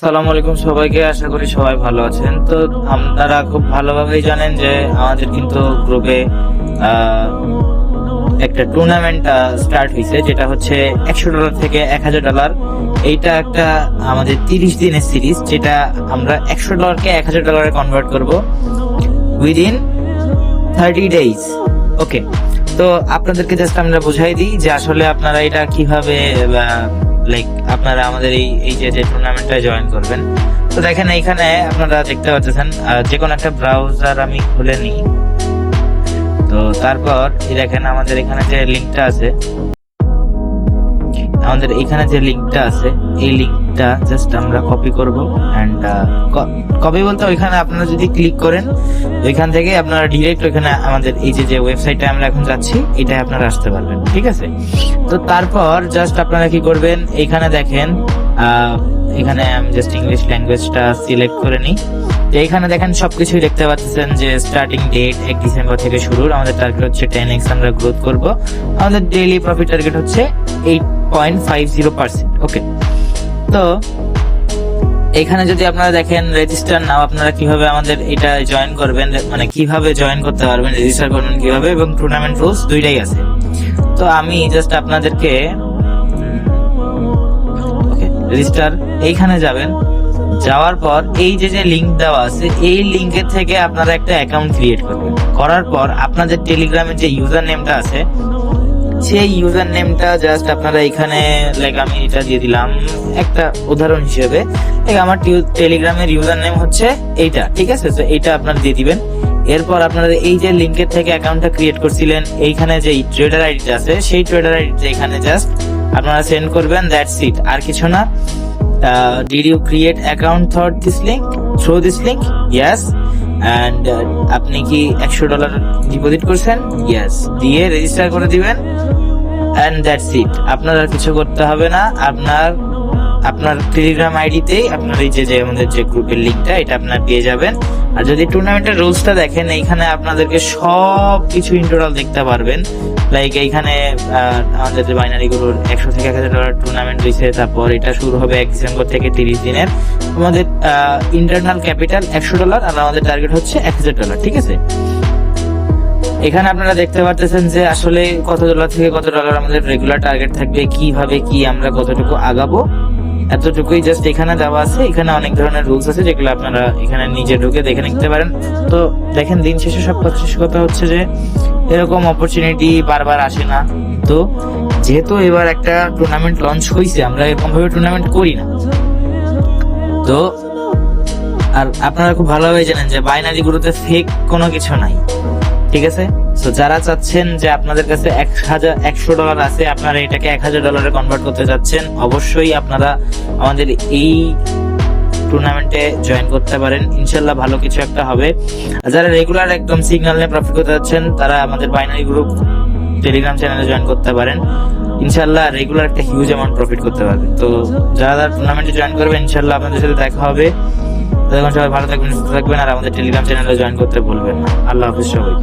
আসসালামু আলাইকুম সবাইকে, আশা করি সবাই ভালো আছেন। তো আপনারা খুব ভালোভাবেই জানেন যে আমাদের কিন্তু গ্রুপে একটা টুর্নামেন্ট স্টার্ট হয়েছে, যেটা হচ্ছে $100 থেকে $1000। এইটা একটা আমাদের 30 দিনের সিরিজ, যেটা আমরা $100কে $1000 কনভার্ট করব উইদিন 30 ডেজ। ওকে, তো আপনাদেরকে জাস্ট আমরা বুঝাই দিই যে আসলে আপনারা এটা কিভাবে আপনারা আমাদের এই যে টুর্নামেন্টটা জয়েন করবেন। তো দেখেন এইখানে আপনারা দেখতে পাচ্ছেন যে কোনো একটা ব্রাউজার আমি খুলে নিই। তো তারপর দেখেন আমাদের এখানে যে লিঙ্কটা আছে, এই লিঙ্কটা জাস্ট আমরা কপি করব এন্ড কপি বলতে ওইখানে আপনারা যদি ক্লিক করেন ওইখান থেকে আপনারা ডিরেক্ট ওইখানে আমাদের এই যে ওয়েবসাইটে আমরা এখন যাচ্ছি এটাই আপনারা আসতে পারবেন, ঠিক আছে। তো তারপর জাস্ট আপনারা কি করবেন, এইখানে দেখেন এখানে আমি জাস্ট ইংলিশ ল্যাঙ্গুয়েজটা সিলেক্ট করে নিই। তো এইখানে দেখেন সবকিছুই দেখতে পাচ্ছেন যে স্টার্টিং ডেট 1 ডিসেম্বর থেকে শুরু। আমাদের টার্গেট হচ্ছে 10x আমরা গ্রোথ করব। আমাদের ডেইলি প্রফিট টার্গেট হচ্ছে 8.50%। ওকে, তো এখানে যদি আপনারা দেখেন রেজিস্টার নাও, আপনারা কিভাবে আমাদের এটা জয়েন করবেন, মানে কিভাবে জয়েন করতে পারবেন, রেজিস্টার করবেন কিভাবে, এবং টুর্নামেন্ট রুলস দুইটাই আছে। তো আমি জাস্ট আপনাদেরকে রেজিস্টার এইখানে যাবেন, যাওয়ার পর এই যে লিংক দেওয়া আছে এই লিংকের থেকে আপনারা একটা অ্যাকাউন্ট ক্রিয়েট করবেন। করার পর আপনাদের টেলিগ্রামের যে ইউজার নেমটা আছে সেই ইউজার নেমটা জাস্ট আপনারা এখানে আমি এটা দিয়ে দিলাম একটা উদাহরণ হিসেবে। আমার টেলিগ্রামের ইউজার নেম হচ্ছে এইটা, ঠিক আছে। তো এইটা আপনারা দিয়ে দিবেন। এরপর আপনারা এই যে লিংকের থেকে অ্যাকাউন্টটা ক্রিয়েট করছিলেন এইখানে যে ট্রেডার আইডিটা আছে সেই ট্রেডার আইডিটা এখানে জাস্ট আপনারা সেন্ড করবেন, দ্যাটস ইট, আর কিছু না। Did you create account through this link? Yes. And আপনি কি $100 ডিপোজিট করছেন? Yes. দিয়ে রেজিস্টার করে দিবেন and that's it. আপনার আর কিছু করতে হবে না। আপনার টেলিগ্রাম আইডিতেই আপনার এই যে আমাদের যে গ্রুপের লিংকটা এটা আপনার পেয়ে যাবেন। আর যদি টুর্নামেন্টের রুলসটা দেখেন এইখানে আপনাদেরকে সব কিছু ইন্টোটাল দেখতে পারবেন। এইখানে আমাদের যে বাইনারি গুলোর $100 থেকে $1000 টুর্নামেন্ট রয়েছে। তারপর এটা শুরু হবে 1 ডিসেম্বর থেকে 30 দিনের। আমাদের ইন্টারনাল ক্যাপিটাল $100 আর আমাদের টার্গেট হচ্ছে $1000, ঠিক আছে। এখানে আপনারা দেখতে পাচ্ছেন যে আসলে কত ডলার থেকে কত ডলার আমাদের রেগুলার টার্গেট থাকবে, কিভাবে কি আমরা কতটুকু আগাবো, এতটুকুই জাস্ট এখানে দেওয়া আছে। এখানে অনেক ধরনের রুলস আছে যেগুলো আপনারা এখানে নিজে ঢুকে দেখে নিতে পারেন। তো দেখেন দিন শেষে শেষ কথা হচ্ছে যে এরকম অপরচুনিটি বারবার আসে না। তো যেহেতু এবার একটা টুর্নামেন্ট লঞ্চ হয়েছে, আমরা এরকম ভাবে টুর্নামেন্ট করি না। তো আর আপনারা খুব ভালোভাবে জানেন যে বাইনারি গুলোতে ফেক কোনো কিছু নাই, ঠিক আছে। তো যারা চাচ্ছেন যে আপনাদের কাছে $100 আছে, আপনারা এটাকে $1000 কনভার্ট করতে যাচ্ছেন, অবশ্যই আপনারা আমাদের এই টুর্নামেন্টে জয়েন করতে পারেন। ইনশাল্লাহ ভালো কিছু একটা হবে। যারা রেগুলার একদম সিগন্যাল নিয়ে প্রফিট করতে যাচ্ছেন তারা আমাদের বাইনারি গ্রুপ টেলিগ্রাম চ্যানেলে জয়েন করতে পারেন। ইনশাল্লাহ রেগুলার একটা হিউজ অ্যামাউন্ট প্রফিট করতে পারবেন। তো যারা টুর্নামেন্টে জয়েন করবেন ইনশাল্লাহ আপনাদের সাথে দেখা হবে। তখন সবাই ভালো থাকবেন, সুস্থ থাকবেন, আর আমাদের টেলিগ্রাম চ্যানেলে জয়েন করতে ভুলবেন না। আল্লাহ হাফেজ সবাইকে।